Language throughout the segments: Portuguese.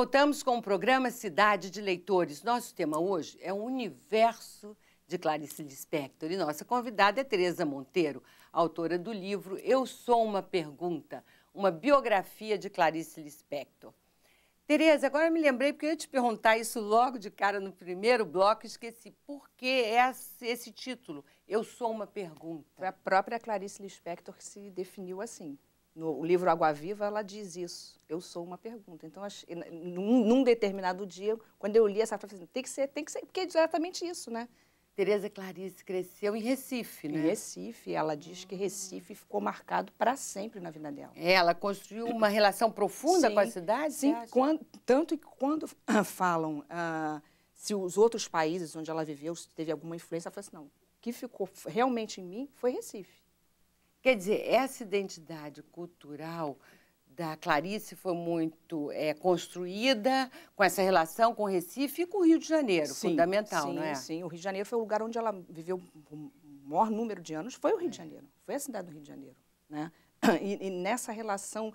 Voltamos com o programa Cidade de Leitores. Nosso tema hoje é o universo de Clarice Lispector. E nossa convidada é Teresa Monteiro, autora do livro Eu Sou uma Pergunta, uma biografia de Clarice Lispector. Teresa, agora me lembrei, porque eu ia te perguntar isso logo de cara no primeiro bloco, esqueci. Por que esse título, Eu Sou uma Pergunta? Foi a própria Clarice Lispector que se definiu assim. No livro Água Viva, ela diz isso, eu sou uma pergunta. Então, num determinado dia, quando eu li essa frase, tem que ser, porque é exatamente isso, né? Teresa Clarice cresceu em Recife, né? Em Recife, ela diz que Recife ficou marcado para sempre na vida dela. Ela construiu uma relação profunda com a cidade? Sim, tanto que quando falam se os outros países onde ela viveu teve alguma influência, ela fala assim, não, o que ficou realmente em mim foi Recife. Quer dizer, essa identidade cultural da Clarice foi muito construída com essa relação com o Recife e com o Rio de Janeiro, fundamental, não é? Sim, o Rio de Janeiro foi o lugar onde ela viveu o maior número de anos, foi o Rio de Janeiro, foi a cidade do Rio de Janeiro, né? E nessa relação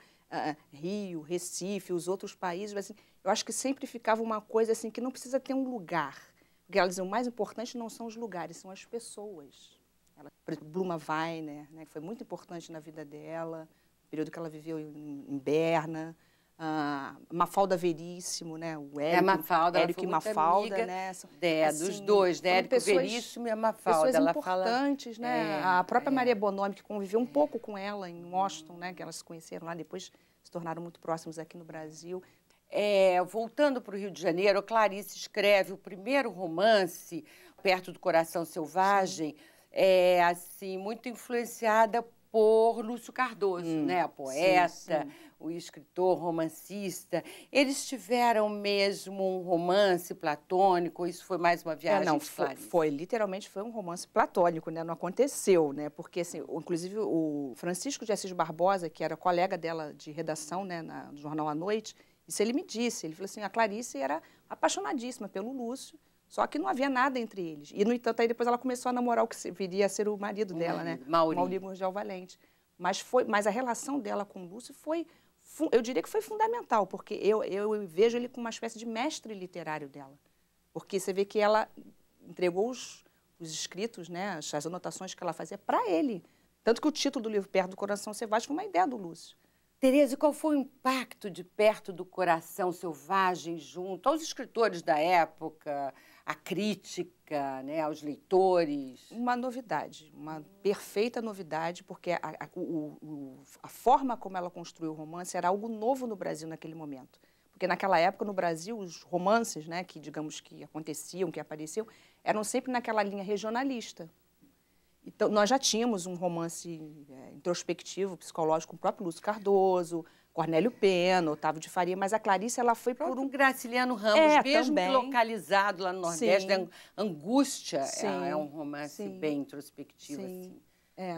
Rio, Recife, os outros países, assim, eu acho que sempre ficava uma coisa assim, que não precisa ter um lugar, porque ela dizia, o mais importante não são os lugares, são as pessoas. Por exemplo, Bluma Weiner, né, que foi muito importante na vida dela, no período que ela viveu em Berna, Mafalda Veríssimo, né, o Érico e Mafalda, né, assim, dos dois, né, Érico Veríssimo e a Mafalda. Pessoas importantes, né, a própria Maria Bonomi, que conviveu um pouco com ela em Washington, né, que elas se conheceram lá, depois se tornaram muito próximos aqui no Brasil. Voltando para o Rio de Janeiro, a Clarice escreve o primeiro romance, Perto do Coração Selvagem, assim, muito influenciada por Lúcio Cardoso, né? A poeta, o escritor, romancista. Eles tiveram mesmo um romance platônico, ou isso foi mais uma viagem de Clarice? Literalmente foi um romance platônico, né? Não aconteceu, né? Porque, assim, inclusive, o Francisco de Assis Barbosa, que era colega dela de redação, né, no Jornal à Noite, isso ele me disse, ele falou assim, a Clarice era apaixonadíssima pelo Lúcio, só que não havia nada entre eles. E, no entanto, aí depois ela começou a namorar o que viria a ser o marido dela, né? Mauri Gurgel Valente. Mas a relação dela com o Lúcio foi, eu diria que foi fundamental, porque eu vejo ele como uma espécie de mestre literário dela. Porque você vê que ela entregou os escritos, né, as anotações que ela fazia para ele. Tanto que o título do livro, Perto do Coração Selvagem, foi uma ideia do Lúcio. Teresa, qual foi o impacto de Perto do Coração Selvagem junto aos escritores da época, à crítica, né, aos leitores? Uma novidade, uma perfeita novidade, porque a forma como ela construiu o romance era algo novo no Brasil naquele momento. Porque naquela época, no Brasil, os romances, né, que, digamos, que aconteciam, que apareciam, eram sempre naquela linha regionalista. Então, nós já tínhamos um romance introspectivo, psicológico, com o próprio Lúcio Cardoso, Cornélio Pena, Otávio de Faria, mas a Clarice, ela foi por um... Graciliano Ramos, mesmo também. Localizado lá no Nordeste, Angústia, é um romance bem introspectivo, assim.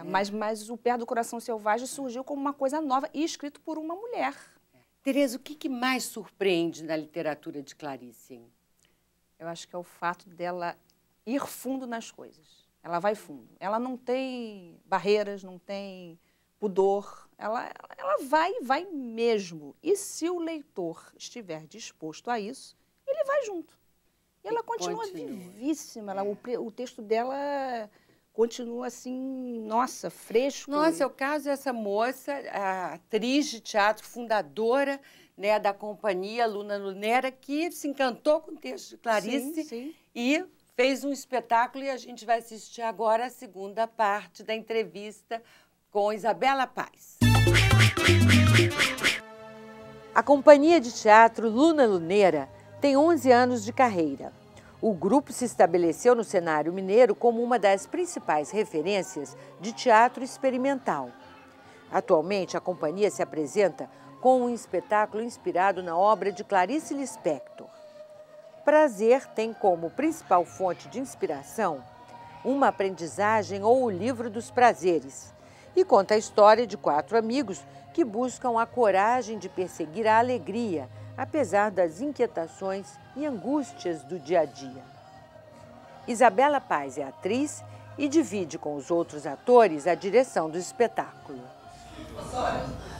Mas o Perto do Coração Selvagem surgiu como uma coisa nova e escrito por uma mulher. Teresa, o que mais surpreende na literatura de Clarice, hein? Eu acho que é o fato dela ir fundo nas coisas. Ela vai fundo. Ela não tem barreiras, não tem pudor. Ela vai mesmo. E se o leitor estiver disposto a isso, ele vai junto. E ela continua vivíssima. O texto dela continua assim, nossa, fresco. Nossa, é o caso dessa moça, a atriz de teatro, fundadora, né, da companhia Luna Lunera, que se encantou com o texto de Clarice e fez um espetáculo, e a gente vai assistir agora a segunda parte da entrevista com Isabela Paz. A companhia de teatro Luna Lunera tem 11 anos de carreira. O grupo se estabeleceu no cenário mineiro como uma das principais referências de teatro experimental. Atualmente, a companhia se apresenta com um espetáculo inspirado na obra de Clarice Lispector. Prazer tem como principal fonte de inspiração uma aprendizagem ou o livro dos prazeres e conta a história de 4 amigos que buscam a coragem de perseguir a alegria, apesar das inquietações e angústias do dia a dia. Isabela Paz é atriz e divide com os outros atores a direção do espetáculo.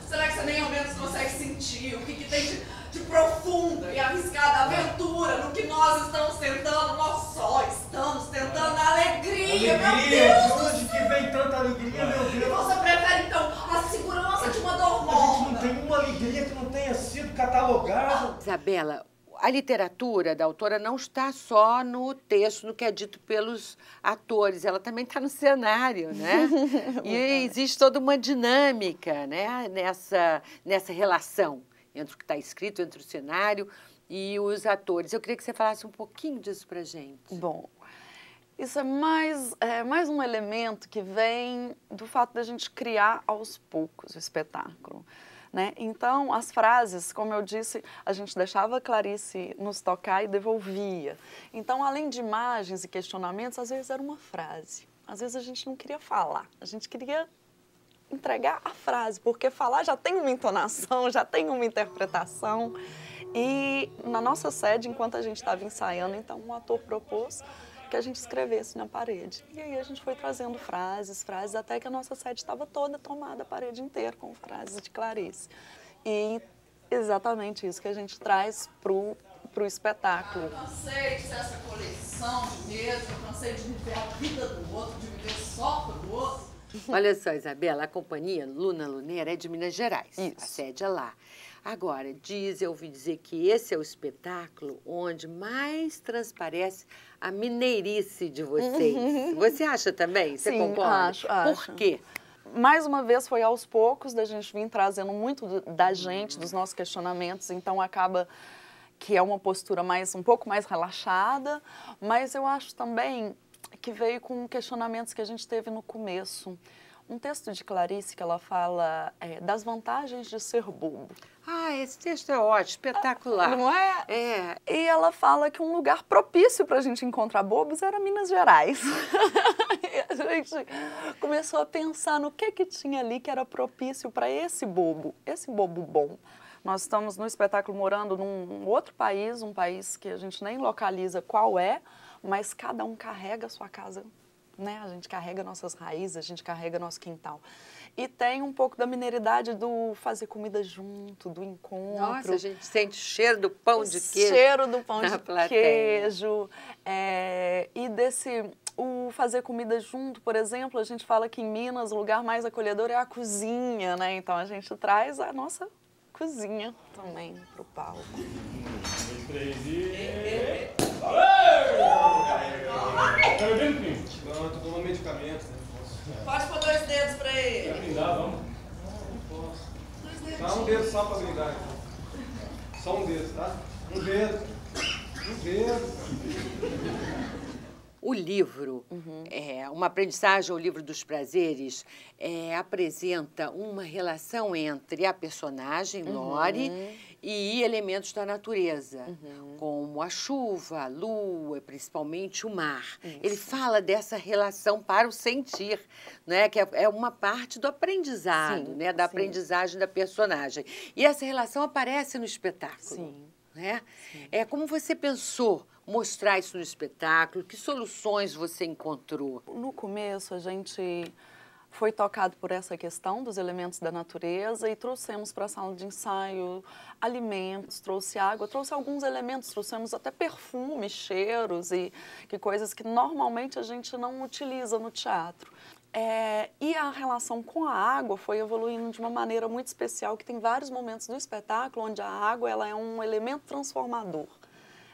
Será que você nem ao menos consegue sentir o que tem de profundo profunda e arriscada aventura no que nós estamos tentando, nós só estamos tentando a alegria, meu Deus! De onde que vem tanta alegria, meu Deus? E você prefere, então, a segurança de uma dor morna? A gente não tem uma alegria que não tenha sido catalogada. Isabela, a literatura da autora não está só no texto, no que é dito pelos atores, ela também está no cenário, né? E existe toda uma dinâmica, né, nessa relação entre o que está escrito, entre o cenário e os atores. Eu queria que você falasse um pouquinho disso pra gente. Bom, isso é mais um elemento que vem do fato da gente criar aos poucos o espetáculo. Né? Então, as frases, como eu disse, a gente deixava a Clarice nos tocar e devolvia. Então, além de imagens e questionamentos, às vezes era uma frase. Às vezes a gente não queria falar, a gente queria entregar a frase, porque falar já tem uma entonação, já tem uma interpretação. E na nossa sede, enquanto a gente estava ensaiando, então um ator propôs que a gente escrevesse na parede. E aí a gente foi trazendo frases, até que a nossa sede estava toda tomada, a parede inteira, com frases de Clarice. E exatamente isso que a gente traz pro espetáculo. Eu cansei de ser essa coleção de medos, eu cansei de viver a vida do outro, de viver só pro outro. Olha só, Isabela, a companhia Luna Luneira é de Minas Gerais. Isso. A sede é lá. Agora, eu ouvi dizer que esse é o espetáculo onde mais transparece a mineirice de vocês. Você acha também? Você Sim, concorda? acho. Por quê? Mais uma vez, foi aos poucos da gente vir trazendo muito da gente, dos nossos questionamentos, então acaba que é uma postura um pouco mais relaxada, mas eu acho também que veio com questionamentos que a gente teve no começo. Um texto de Clarice que ela fala das vantagens de ser bobo. Ah, esse texto é ótimo, espetacular. Não é? É. E ela fala que um lugar propício para a gente encontrar bobos era Minas Gerais. E a gente começou a pensar no que tinha ali que era propício para esse bobo bom. Nós estamos no espetáculo morando num outro país, um país que a gente nem localiza qual é, mas cada um carrega a sua casa, né? A gente carrega nossas raízes, a gente carrega nosso quintal. E tem um pouco da mineiridade do fazer comida junto, do encontro. Nossa, a gente sente o cheiro do pão de queijo. O cheiro do pão de plateia. queijo. E o fazer comida junto, por exemplo, a gente fala que em Minas o lugar mais acolhedor é a cozinha, né? Então a gente traz a nossa cozinha também pro palco. 2, 3 e... Não, eu tô tomando medicamento, né? Pode pôr 2 dedos pra ele. Quer brindar, vamos? Não posso. 2 dedos. Dá um dedo só pra brindar, então. Só um dedo, tá? Um dedo. Um dedo. O livro, uma aprendizagem, o livro dos prazeres, apresenta uma relação entre a personagem, Lore, e elementos da natureza, como a chuva, a lua, principalmente o mar. Isso. Ele fala dessa relação para o sentir, né? Que é uma parte do aprendizado, Sim, né? Da aprendizagem da personagem. E essa relação aparece no espetáculo. Sim. Né? Como você pensou mostrar isso no espetáculo? Que soluções você encontrou? No começo, a gente foi tocado por essa questão dos elementos da natureza e trouxemos para a sala de ensaio alimentos, trouxe água, trouxe alguns elementos, trouxemos até perfumes, cheiros e coisas que normalmente a gente não utiliza no teatro. E a relação com a água foi evoluindo de uma maneira muito especial, que tem vários momentos do espetáculo onde a água ela é um elemento transformador.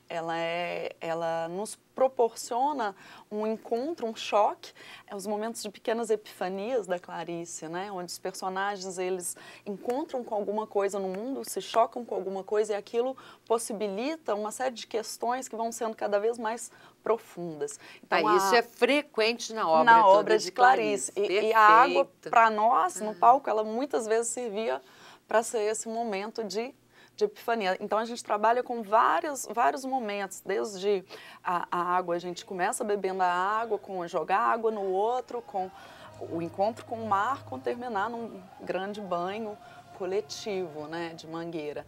Ela nos proporciona um encontro, um choque, os momentos de pequenas epifanias da Clarice, né? Onde os personagens eles encontram com alguma coisa no mundo, se chocam com alguma coisa e aquilo possibilita uma série de questões que vão sendo cada vez mais profundas. Então, isso é frequente na obra de Clarice. E a água, para nós, no palco, ela muitas vezes servia para ser esse momento de epifania. Então, a gente trabalha com vários momentos, desde a água, a gente começa bebendo a água, com jogar água no outro, com o encontro com o mar, com terminar num grande banho coletivo, né, de mangueira.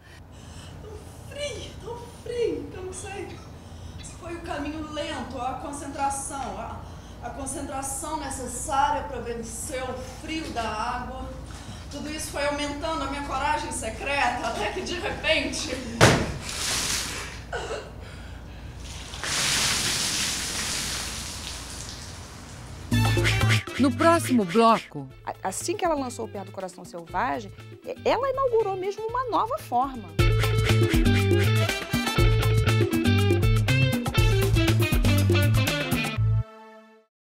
Tão frio, eu não sei. Foi o caminho lento, a concentração necessária para vencer o frio da água. Tudo isso foi aumentando a minha coragem secreta, até que de repente No próximo bloco... Assim que ela lançou o Perto do Coração Selvagem, ela inaugurou mesmo uma nova forma.